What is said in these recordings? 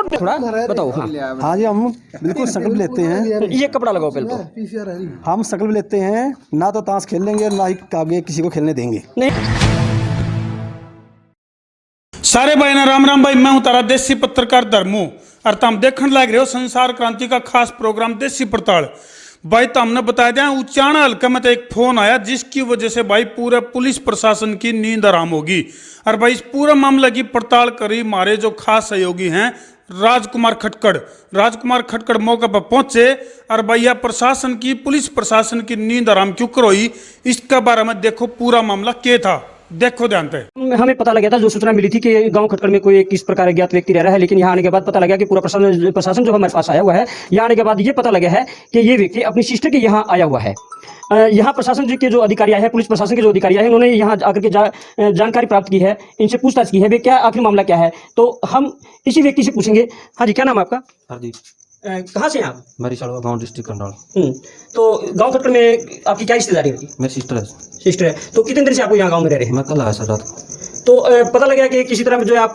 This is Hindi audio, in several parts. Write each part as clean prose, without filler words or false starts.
नोट थोड़ा बताओ। हाँ हाँ जी, हम बिल्कुल संकल्प लेते हैं। ये कपड़ा लगाओ पहले तो। हम संकल्प लेते हैं ना तो ताश खेल लेंगे ना ही आगे किसी को खेलने देंगे। सारे भाई ना राम राम भाई, मैं हूं तारा देसी पत्रकार धर्मू और तुम देखने लग रहे हो संसार क्रांति का खास प्रोग्राम देसी पड़ताल। भाई तो हमने बताया दिया उचाना हल्के में तो एक फोन आया जिसकी वजह से भाई पूरे पुलिस प्रशासन की नींद आराम होगी। और भाई इस पूरे मामले की पड़ताल करी हमारे जो खास सहयोगी हैं राजकुमार खटकड़ मौके पर पहुंचे। और भैया प्रशासन की पुलिस प्रशासन की नींद आराम क्यों करोई, इसके बारे में देखो पूरा मामला क्या था, देखो ध्यान पे। हमें पता लगा था, जो सूचना मिली थी कि गांव खटकड़ में कोई किस प्रकार अज्ञात व्यक्ति रह रहा है, लेकिन यहाँ आने के बाद पता लगा कि पूरा प्रशासन जो हमारे पास आया हुआ है, यहाँ आने के बाद ये पता लगा है कि ये व्यक्ति अपनी सिस्टर के यहाँ आया हुआ है। यहाँ प्रशासन के जो अधिकारी आए हैं, पुलिस प्रशासन के जो अधिकारी आए हैं, उन्होंने यहाँ आकर के जानकारी प्राप्त की है, इनसे पूछताछ की है, वे क्या आखिर मामला क्या है। तो हम इसी व्यक्ति से पूछेंगे। हाँ जी, क्या नाम है आपका? हरदीप। कहाँ से हैं आप? मरीसाड़ा गांव, डिस्ट्रिक्ट करनाल। तो गांव खटकड़ में आपकी क्या रिश्तेदारी होगी? मेरी सिस्टर है। सिस्टर है। तो कितने दिन से आप यहाँ गांव में रह रहे हैं? मैं कल आया सर रात। तो पता लगा कि किसी तरह जो है आप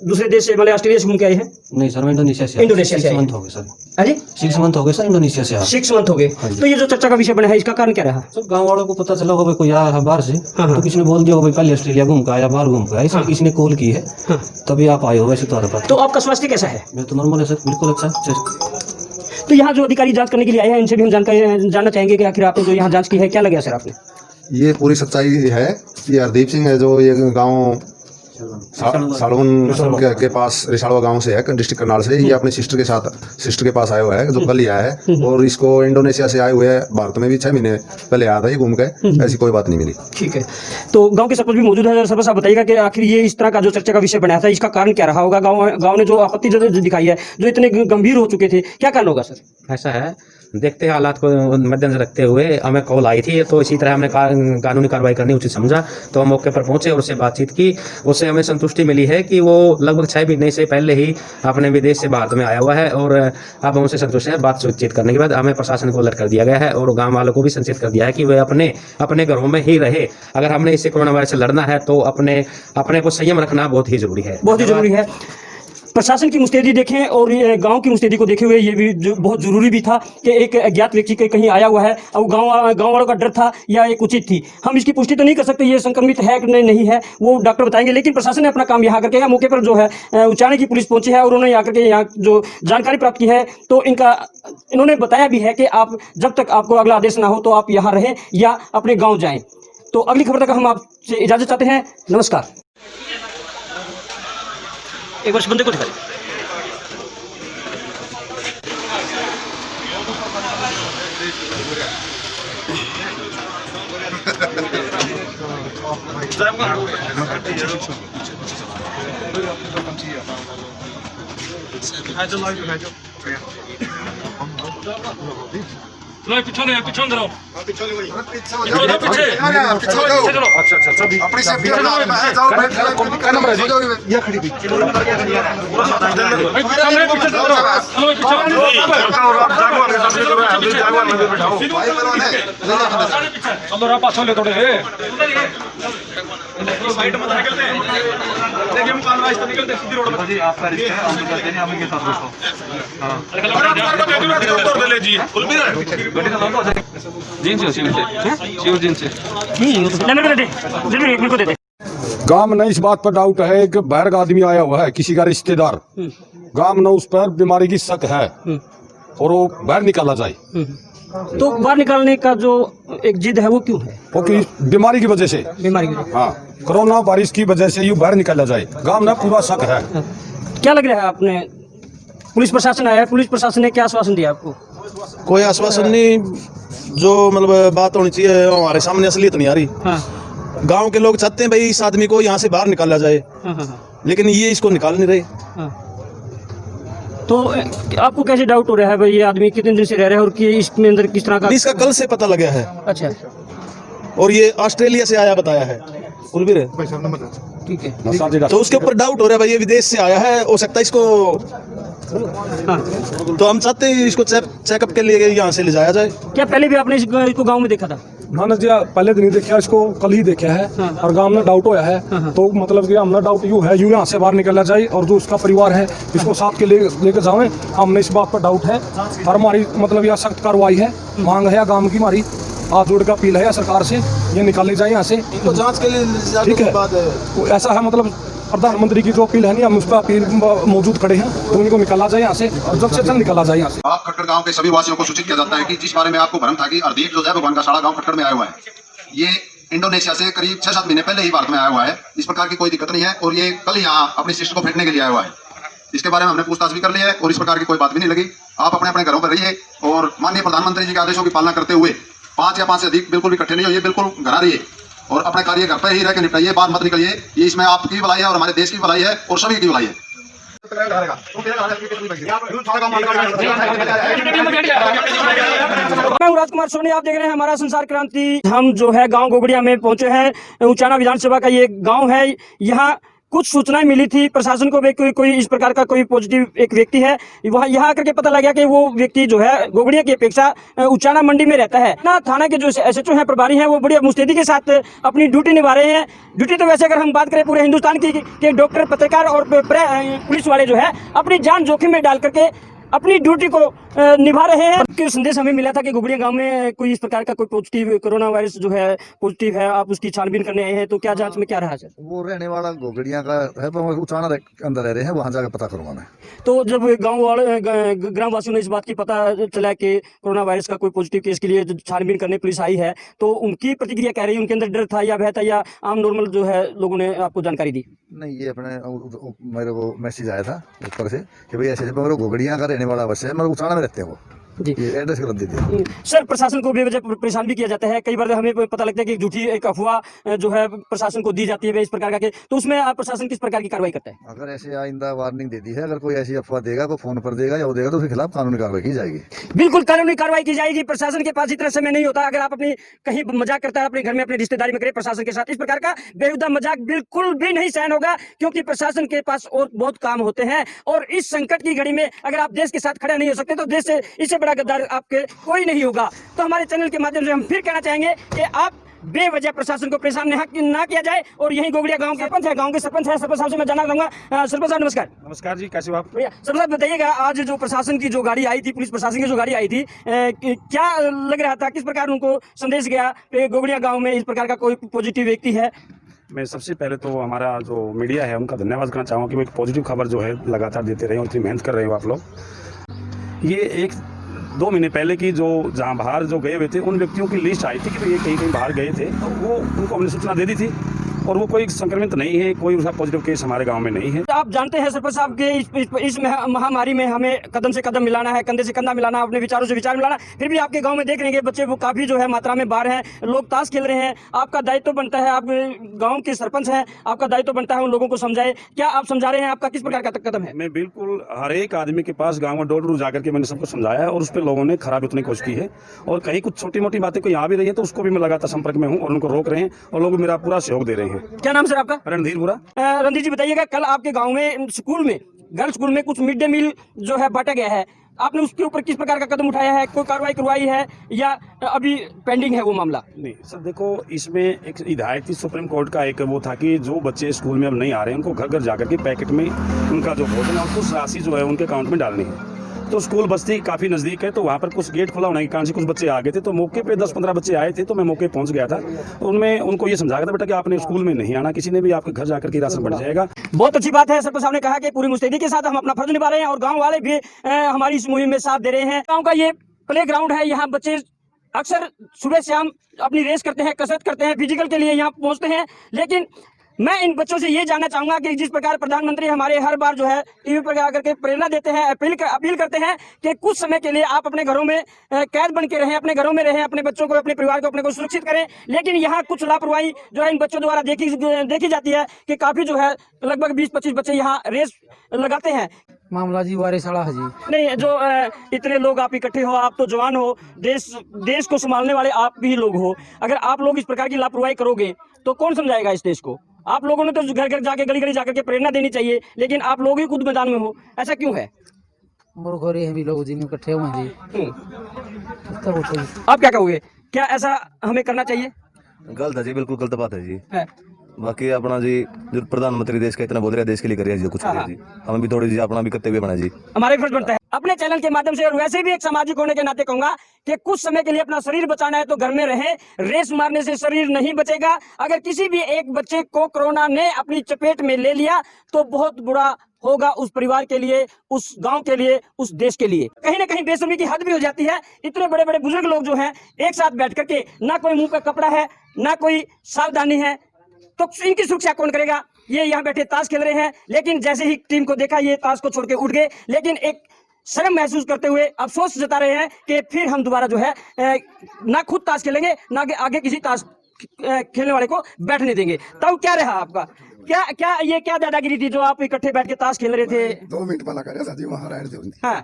दूसरे देश से मतलब ऑस्ट्रेलिया से घूम के आए हैं? नहीं सर, मैं इंडोनेशिया से। इंडोनेशिया से 6 मंथ हो गए सर। अरे 6 मंथ हो गए सर, इंडोनेशिया से। 6 मंथ हो गए। तो ये जो चर्चा का विषय बना है, इसका कारण क्या रहा? सर गाँव वालों को पता चला होगा कोई आया है बाहर से, हाँ। तो किसी ने बोल दिया होगा पहले ऑस्ट्रेलिया घूम के आया, बाहर घूम के आया, किसी ने कॉल की है, तभी आप आए हो। वैसे तो आता। तो आपका स्वास्थ्य कैसा है? मैं तो नॉर्मल है सर, बिल्कुल अच्छा। तो यहाँ जो अधिकारी जांच करने के लिए आए हैं, इनसे भी हम जानकारी जानना चाहेंगे कि आखिर आपने जो यहाँ जांच की है, क्या लगा सर आपने? ये पूरी सच्चाई है। ये हरदीप सिंह है, जो ये गांव साड़ून के पास रिसाड़वा गांव से है, डिस्ट्रिक्ट करनाल से। ये अपने सिस्टर के पास आया हुआ है, जो कल ही आया है। और इसको इंडोनेशिया से आए हुए है, भारत में भी 6 महीने पहले आया था ये घूम के। ऐसी कोई बात नहीं मिली। ठीक है। तो गांव के सरपंच भी मौजूद है। सरपंच साहब बताइएगा कि आखिर ये इस तरह का जो चर्चा का विषय बनाया था, इसका कारण क्या रहा होगा? गाँव ने जो आपत्ति जो दिखाई है, जो इतने गंभीर हो चुके थे, क्या कारण होगा सर? ऐसा है, देखते हैं हालात को मद्देनजर रखते हुए हमें कॉल आई थी, तो इसी तरह हमने कानूनी कार्रवाई करनी उचित समझा, तो हम मौके पर पहुंचे और उससे बातचीत की। उससे हमें संतुष्टि मिली है कि वो लगभग 6 महीने से पहले ही अपने विदेश से भारत में आया हुआ है, और अब हम उससे संतुष्ट हैं। बातचीत करने के बाद हमें प्रशासन को अलर्ट कर दिया गया है और गाँव वालों को भी संचित कर दिया है कि वे अपने घरों में ही रहे। अगर हमने इससे कोरोना वायरस से लड़ना है तो अपने को संयम रखना बहुत ही जरूरी है। बहुत ही जरूरी है। प्रशासन की मुस्तैदी देखें और गांव की मुस्तैदी को देखे हुए ये भी बहुत जरूरी भी था कि एक अज्ञात व्यक्ति के कहीं आया हुआ है, और गांव वालों का डर था या एक उचित थी। हम इसकी पुष्टि तो नहीं कर सकते ये संक्रमित है कि नहीं है, वो डॉक्टर बताएंगे। लेकिन प्रशासन ने अपना काम यहाँ करके मौके पर जो है उचाने की पुलिस पहुंची है और उन्होंने आकर के यहाँ जो जानकारी प्राप्त की है, तो इन्होंने बताया भी है कि आप जब तक आपको अगला आदेश ना हो तो आप यहाँ रहें या अपने गाँव जाएँ। तो अगली खबर तक हम आपसे इजाज़त चाहते हैं। नमस्कार। एक वर्ष बंदे को दिखाई। पीछे चलो। अच्छा अपनी सेफ्टी क्या नंबर है जी? ये खड़ी चलो रा पाछो ले थोड़े साइड मत निकलते हैं। देखिए हम काल रास्ते निकलते सीधी रोड पर। जी आपका रिश्ता है, हम कहते हैं हमें के साथ दोस्तों। हां कर ले जी कुलबीर गड्डी का नाम तो जीन से शिव जीन से नंबर दे जरूर एक मिनट को दे दे। गांव में इस बात पर डाउट है कि बाहर का आदमी आया हुआ है, किसी का रिश्तेदार। गांव में उस पर बीमारी की शक है और वो बाहर निकाला जाए। तो बाहर निकालने का जो एक जिद है वो क्यों है? वो कि बीमारी की वजह से, हाँ कोरोना वायरस की वजह से यूँ बाहर निकाला जाए। गांव में पूरा शक है। क्या लग रहा है आपने? पुलिस प्रशासन आया है, पुलिस प्रशासन ने क्या आश्वासन दिया आपको? कोई आश्वासन नहीं, जो मतलब बात होनी चाहिए हमारे सामने असलियत नहीं आ रही। गांव के लोग चाहते हैं भाई इस आदमी को यहाँ से बाहर निकाला जाए, लेकिन ये इसको निकाल नहीं रहे। तो आपको कैसे डाउट हो रहा है भाई ये आदमी कितने दिन से रह रहा है और कि इसमें अंदर किस तरह का? इसका कल से पता लगा है। अच्छा। और ये ऑस्ट्रेलिया से आया बताया है कुलबीर है। ठीक है। तो उसके ऊपर डाउट हो रहा है भाई ये विदेश से आया है, हो सकता है इसको। तो हम चाहते हैं इसको चेकअप के लिए यहाँ से ले जाया जाए। क्या पहले भी आपने इसको गाँव में देखा था? मैंने जी पहले दिन ही देखा, इसको कल ही देखा है और गांव में डाउट होया है। तो मतलब कि हमने डाउट यूँ है, यूँ यहाँ से बाहर निकलना चाहिए और जो उसका परिवार है इसको साथ के लेकर जाएं। हमने इस बात पर डाउट है और हमारी मतलब यह सख्त कार्रवाई है, मांग है गांव की, हमारी हाथ जोड़ का अपील है सरकार से, ये निकालने जाए यहाँ से। इनको जांच के लिए ठीक है, तो ऐसा है मतलब प्रधानमंत्री की जो अपील है नहीं, हम उस पर अपील मौजूद खड़े हैं, तो उनको निकाला जाए यहाँ से और जल्द से जल्द निकाला जाए यहाँ से। आप खटखड़ गांव के सभी वासियों को सूचित किया जाता है कि जिस बारे में आपको भ्रम था कि हरदीप जो है भगवान का साड़ा गांव खटखड़ में आया हुआ है, ये इंडोनेशिया से करीब 6-7 महीने पहले ही भारत में आया हुआ है। इस प्रकार की कोई दिक्कत नहीं है और ये कल यहाँ अपनी सिस्टर को फेंकने के लिए आया हुआ है। इसके बारे में हमने पूछताछ भी कर ली है और इस प्रकार की कोई बात भी नहीं लगी। आप अपने अपने घरों पर रहिए और माननीय प्रधानमंत्री जी के आदेशों की पालना करते हुए 5 या 5 से अधिक बिल्कुल भी इकट्ठे नहीं होइए, बिल्कुल घर रहिए और अपने कार्य घर पर ही रह के निपटाइए, बाहर मत निकलिए। ये इसमें आपकी भलाई है और हमारे देश की भलाई है और सभी की भलाई है। मैं हूं राजकुमार सोनी, आप देख रहे हैं हमारा संसार क्रांति। हम जो है गांव गोगड़िया में पहुंचे हैं। उचाना विधानसभा का ये गांव है। यहाँ कुछ सूचनाएं मिली थी प्रशासन को, कोई इस प्रकार का कोई पॉजिटिव एक व्यक्ति है। वहाँ यहाँ आकर के पता लगा कि वो व्यक्ति जो है गोगड़िया की अपेक्षा उचाना मंडी में रहता है ना। थाना के जो SHO हैं, प्रभारी हैं, वो बड़ी मुस्तैदी के साथ अपनी ड्यूटी निभा रहे हैं। ड्यूटी तो वैसे अगर हम बात करें पूरे हिंदुस्तान की के डॉक्टर, पत्रकार और पुलिस वाले जो है अपनी जान जोखिम में डाल करके अपनी ड्यूटी को निभा रहे हैं। कि संदेश हमें मिला था कि गोगड़िया गांव में कोई इस प्रकार का कोई पॉजिटिव कोरोना वायरस जो है पॉजिटिव है, आप उसकी छानबीन करने आए हैं, तो क्या जांच में क्या रहा सर? वो रहने वाला गोगड़िया का है, पर उचाना के अंदर रह रहे हैं, वहाँ जाकर पता करूँगा मैं। तो जब गांव वाले ग्राम वासियों ने इस बात की पता चला कि कोरोना वायरस का कोई पॉजिटिव केस के लिए छानबीन करने पुलिस आई है, तो उनकी प्रतिक्रिया क्या रही? उनके अंदर डर था या भय था या आम नॉर्मल जो है लोगों ने आपको जानकारी दी? नहीं, ये अपने मेरे को मैसेज आया था ऊपर से कि भाई ऐसे गोगड़िया का रहने वाला अवश्य है, मतलब उचाना में रहते हैं वो। जी, ये एड्रेस गलत दे दिया। सर प्रशासन को बेवजह परेशान भी किया जाता है। कई बार हमें पता लगता है कि झूठी एक अफवाह जो है प्रशासन को दी जाती है इस प्रकार का, तो उसमें आप प्रशासन किस प्रकार की कार्रवाई करता है? अगर ऐसे आइंदा वार्निंग दे दी है, अगर कोई ऐसी अफवाह देगा, कोई फोन पर देगा या वो देगा, तो उसके खिलाफ कानूनी कार्रवाई की जाएगी। बिल्कुल कानूनी कार्रवाई की जाएगी। प्रशासन के पास इतना समय नहीं होता। अगर आप अपनी कहीं मजाक करता है अपने घर में, अपनी रिश्तेदारी में करे प्रशासन के साथ, इस प्रकार का बेहुदा मजाक बिल्कुल भी नहीं सहन होगा, क्योंकि प्रशासन के पास और बहुत काम होते हैं। और इस संकट की घड़ी में अगर आप देश के साथ खड़े नहीं हो सकते, तो देश से इससे बड़ा गद्दार आपके कोई नहीं होगा। तो हमारे चैनल के माध्यम से हम फिर कहना चाहेंगे कि आप बेवजह प्रशासन को परेशान ना किया जाए। और यही गोगड़िया गांव के सरपंच है, गांव के सरपंच है, सरपंच साहब से मैं जानना चाहूंगा। सरपंच साहब नमस्कार। नमस्कार जी, कैसे हो आप? भैया सरपंच साहब बताइएगा, आज जो प्रशासन की जो गाड़ी आई थी, पुलिस प्रशासन की जो गाड़ी आई थी, क्या लग रहा था, किस प्रकार उनको संदेश गया कि गोगड़िया गाँव में इस प्रकार का कोई पॉजिटिव व्यक्ति है? मैं सबसे पहले तो हमारा जो मीडिया है उनका धन्यवाद करना चाहूँगा कि वो एक पॉजिटिव खबर जो है लगातार देते रहे और इतनी मेहनत कर रहे हो आप लोग। ये 1-2 महीने पहले की जो जहाँ बाहर जो गए हुए थे उन व्यक्तियों की लिस्ट आई थी कि ये कहीं बाहर गए थे, तो वो उनको हमने सूचना दे दी थी और वो कोई संक्रमित नहीं है, कोई उसका पॉजिटिव केस हमारे गांव में नहीं है। आप जानते हैं सरपंच साहब के इस महामारी में हमें कदम से कदम मिलाना है, कंधे से कंधा मिलाना, अपने विचारों से विचार मिलाना। फिर भी आपके गांव में देख रहे हैं बच्चे वो काफी जो है मात्रा में बाहर हैं, लोग ताश खेल रहे हैं। आपका दायित्व बनता है, आप गाँव के सरपंच हैं, आपका दायित्व बनता है उन लोगों को समझाए। क्या आप समझा रहे हैं? आपका किस प्रकार का कदम है? मैं बिल्कुल हर एक आदमी के पास गाँव में डोर जाकर के मैंने सबको समझाया है और उस पर लोगों ने खराब उतनी कोशिश की है और कहीं कुछ छोटी मोटी बातें कोई आ भी रही है तो उसको भी मैं लगातार संपर्क में हूँ और उनको रोक रहे हैं और लोग मेरा पूरा सहयोग दे रहे हैं। क्या नाम सर आपका? रणधीरपुरा। रणधीर जी बताइएगा, कल आपके गांव में स्कूल में, गर्ल्स स्कूल में कुछ मिड डे मील जो है बांटा गया है, आपने उसके ऊपर किस प्रकार का कदम उठाया है? कोई कार्रवाई करवाई है या अभी पेंडिंग है वो मामला? नहीं सर, देखो इसमें एक हिदायत थी सुप्रीम कोर्ट का, एक वो था कि जो बच्चे स्कूल में अब नहीं आ रहे हैं उनको घर घर जाकर के पैकेट में उनका जो भोजन है कुछ राशि जो है उनके अकाउंट में डालनी है। तो स्कूल बस्ती काफ़ी नज़दीक है, तो वहाँ पर कुछ गेट खुला होने के कारण से कुछ बच्चे आ गए थे, तो मौके पे 10-15 बच्चे आए थे, तो मैं मौके पहुँच गया था। उनमें उनको ये समझाया था बेटा कि आपने स्कूल में नहीं आना, किसी ने भी आपके घर जाकर के राशन बढ़ जाएगा। बहुत अच्छी बात है। सरपंच साहब ने कहा कि पूरी मुस्तैदी के साथ हम अपना फर्ज निभा रहे हैं और गाँव वाले भी हमारी इस मुहिम में साथ दे रहे हैं। गाँव का ये प्ले ग्राउंड है, यहाँ बच्चे अक्सर सुबह शाम अपनी रेस करते हैं, कसरत करते हैं, फिजिकल के लिए यहाँ पहुँचते हैं। लेकिन मैं इन बच्चों से ये जानना चाहूंगा कि जिस प्रकार प्रधानमंत्री हमारे हर बार जो है टीवी पर आकर के प्रेरणा देते हैं, अपील करते हैं कि कुछ समय के लिए आप अपने घरों में कैद बन के रहें, अपने घरों में रहें, अपने बच्चों को, अपने परिवार को, अपने को सुरक्षित करें। लेकिन यहाँ कुछ लापरवाही जो है इन बच्चों द्वारा देखी जाती है कि काफी जो है लगभग 20-25 बच्चे यहाँ रेस लगाते हैं। मामला जी वारिसाड़ा है जी। नहीं, जो इतने लोग आप इकट्ठे हो, आप तो जवान हो, देश को संभालने वाले आप भी लोग हो। अगर आप लोग इस प्रकार की लापरवाही करोगे तो कौन समझाएगा इस देश को? आप लोगों ने तो घर घर जाके, गली गली जाकर के प्रेरणा देनी चाहिए, लेकिन आप लोग ही खुद मैदान में हो, ऐसा क्यों है? मुर्गोरी है भी लोग जी इकट्ठे हुए हैं जी। आप क्या कहोगे क्या ऐसा हमें करना चाहिए? गलत है जी, बिल्कुल गलत बात है जी। है बाकी अपना जी जो प्रधानमंत्री देश का इतना बोल रहे हैं, देश के लिए करिए जो कुछ करिए जी, हमें भी थोड़ी जी अपना भी कर्तव्य बना जी। हमारा फर्ज बनता है अपने चैनल के माध्यम से, और वैसे भी एक सामाजिक होने के नाते कहूंगा कि कुछ समय के लिए अपना शरीर बचाना है तो घर में रहे। रेस मारने से शरीर नहीं बचेगा। अगर किसी भी एक बच्चे को कोरोना ने अपनी चपेट में ले लिया तो बहुत बुरा होगा उस परिवार के लिए, उस गांव के लिए, उस देश के लिए। कहीं ना कहीं बेशर्मी की हद भी हो जाती है। इतने बड़े बड़े बुजुर्ग लोग जो हैं एक साथ बैठ करके, ना कोई मुंह पे कपड़ा है, ना कोई सावधानी है, तो इनकी सुरक्षा कौन करेगा? ये यहाँ बैठे ताश खेल रहे हैं, लेकिन जैसे ही टीम को देखा ये ताश को छोड़ के उठ गए, लेकिन एक शर्म महसूस करते हुए अफसोस जता रहे हैं कि फिर हम दोबारा जो है ना खुद ताश खेलेंगे, ना आगे किसी ताश खेलने वाले को बैठने देंगे। तब क्या रहा आपका? क्या ये क्या दादागिरी थी जो आप इकट्ठे बैठ के ताश खेल रहे थे? 2 मिनट पहला करे साथी वहां रहने दे हाँ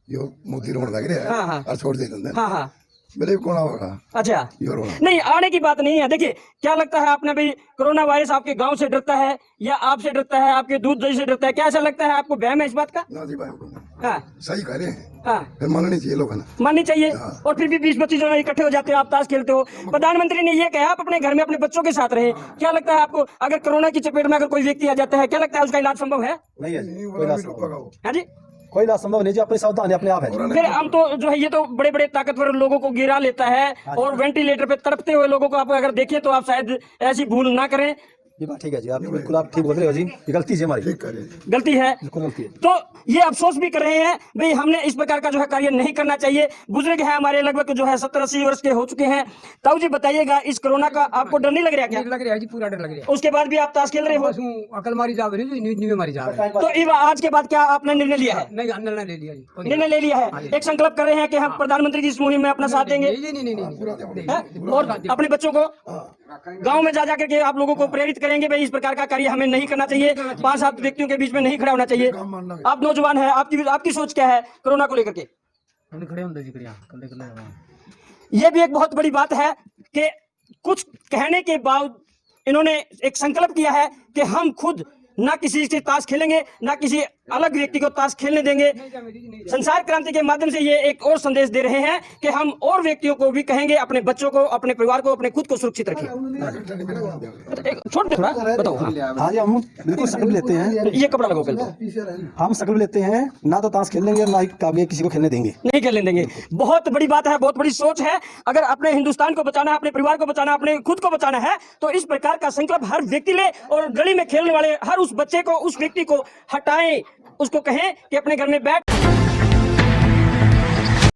यो मोती रोड लग रहा है। हाँ, हाँ। और छोड़ दे हाँ हाँ मेरे कौन होगा? अच्छा, यो रोड नहीं आने की बात नहीं है। देखिए क्या लगता है आपने भाई, कोरोना वायरस आपके गांव से डरता है या आपसे डरता है, आपके दूध दही से डरता है? क्या ऐसा लगता है आपको? वहम है इस बात का? ना जी भाई, हाँ सही कह रहे हैं। हाँ फिर माननी चाहिए लोगों ने, माननी चाहिए। हाँ। और फिर भी 20-25 जन इकट्ठे हो जाते हो, आप ताश खेलते हो। प्रधानमंत्री ने ये कहा आप अपने घर में अपने बच्चों के साथ रहे। क्या लगता है आपको, अगर कोरोना की चपेट में अगर कोई व्यक्ति आ जाता है, क्या लगता है उसका इलाज संभव है? नहीं है जी, कोई इलाज संभव हाँ जी, कोई इलाज संभव नहीं जी, अपनी सावधानी अपने आप है। फिर हम तो जो है ये तो बड़े बड़े ताकतवर लोगों को गिरा लेता है, और वेंटिलेटर पे तड़पते हुए लोगों को आप अगर देखें तो आप शायद ऐसी भूल ना करें। ये बात ठीक है जी, आप बिल्कुल आप ठीक बोल रहे हो जी, ये गलती है हमारी, गलती है बिल्कुल गलती है। तो ये अफसोस भी कर रहे हैं भाई, हमने इस प्रकार का जो है कार्य नहीं करना चाहिए। बुजुर्ग है हमारे, लगभग जो है 70-80 वर्ष के हो चुके हैं। ताऊ जी बताइएगा, इस कोरोना का आपको डर नहीं लग रहा क्या? लग रहा है जी, पूरा डर लग रहा है। उसके बाद भी आप ताश खेल रहे हो? बस हूँ, अकल मारी जा रही है, न्यू मारी जा रही है। तो इस आज के बाद क्या आपने निर्णय लिया है? नहीं, निर्णय ले लिया जी। निर्णय ले लिया है, एक संकल्प कर रहे हैं कि हम प्रधानमंत्री की इस मुहिम में अपना साथ देंगे, नहीं। और अपने बच्चों को गांव में जा करके आप लोगों को प्रेरित करेंगे भाई इस प्रकार का कार्य हमें नहीं करना चाहिए, 5-7 व्यक्तियों के बीच में नहीं खड़ा होना चाहिए। आप नौजवान हैं, आपकी सोच क्या है कोरोना को लेकर के? ये भी एक बहुत बड़ी बात है कि कुछ कहने के बाद इन्होंने एक संकल्प किया है कि हम खुद ना किसी से ताश खेलेंगे, ना किसी अलग व्यक्ति को ताश खेलने देंगे। संसार क्रांति के माध्यम से ये एक और संदेश दे रहे हैं कि हम और व्यक्तियों को भी कहेंगे अपने बच्चों को, अपने परिवार को, अपने खुद को सुरक्षित रखें। छोड़ दे थोड़ा, बताओ। हाँ जी, हम बिल्कुल संकल्प लेते हैं। ये कपड़ा लगाओ पहले। हम संकल्प लेते हैं, ना तो ताश खेल लेंगे, ना ही आगे किसी को खेलने देंगे, नहीं खेलने देंगे। बहुत बड़ी बात है, बहुत बड़ी सोच है। अगर अपने हिंदुस्तान को बचाना है, अपने परिवार को बचाना, अपने खुद को बचाना है, तो इस प्रकार का संकल्प हर व्यक्ति ले, और गली में खेलने वाले हर उस बच्चे को, उस व्यक्ति को हटाएं, उसको कहें कि अपने घर में बैठ